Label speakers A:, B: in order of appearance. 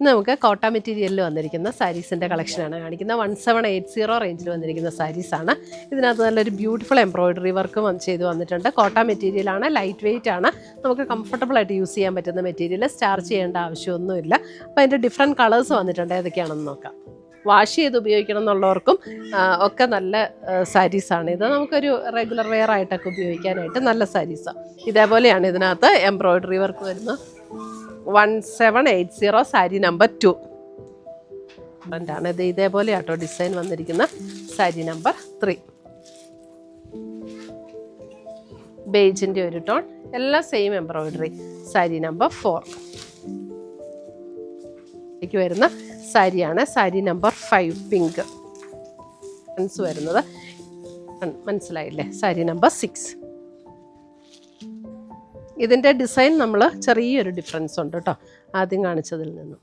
A: നമുക്ക് കോട്ട മെറ്റീരിയലിൽ വന്നിരിക്കുന്ന സാരീസിൻ്റെ കളക്ഷനാണ് കാണിക്കുന്നത്. 1780 റേഞ്ചിൽ വന്നിരിക്കുന്ന സാരീസാണ്. ഇതിനകത്ത് നല്ലൊരു ബ്യൂട്ടിഫുൾ എംബ്രോയിഡറി വർക്കും ചെയ്ത് വന്നിട്ടുണ്ട്. കോട്ട മെറ്റീരിയലാണ്, ലൈറ്റ് വെയ്റ്റ് ആണ്, നമുക്ക് കംഫർട്ടബിളായിട്ട് യൂസ് ചെയ്യാൻ പറ്റുന്ന മെറ്റീരിയൽ. സ്റ്റാർച്ച് ചെയ്യേണ്ട ആവശ്യമൊന്നുമില്ല. അപ്പോൾ അതിൻ്റെ ഡിഫറെൻറ്റ് കളേഴ്സ് വന്നിട്ടുണ്ട്. ഏതൊക്കെയാണെന്ന് നോക്കാം. വാഷ് ചെയ്ത് ഉപയോഗിക്കണം എന്നുള്ളവർക്കും ഒക്കെ നല്ല സാരീസാണ് ഇത്. നമുക്കൊരു റെഗുലർ വെയർ ആയിട്ടൊക്കെ ഉപയോഗിക്കാനായിട്ട് നല്ല സാരീസാണ്. ഇതേപോലെയാണ് ഇതിനകത്ത് എംബ്രോയിഡറി വർക്ക് വരുന്നത്. 1780 സാരി നമ്പർ 2 ആണ് ഇത്. ഇതേപോലെ ആട്ടോ ഡിസൈൻ വന്നിരിക്കുന്ന സാരി നമ്പർ 3. ബേജിൻ്റെ ഒരു ടോൺ, എല്ലാം സെയിം എംബ്രോയിഡറി. സാരി നമ്പർ 4 വരുന്ന സാരിയാണ്. സാരി നമ്പർ 5 പിങ്ക് വരുന്നത് മനസ്സിലായില്ലേ. സാരി നമ്പർ 6. ഇതിൻ്റെ ഡിസൈൻ നമ്മൾ ചെറിയൊരു ഡിഫറൻസ് ഉണ്ട് കേട്ടോ ആദ്യം കാണിച്ചതിൽ നിന്നും.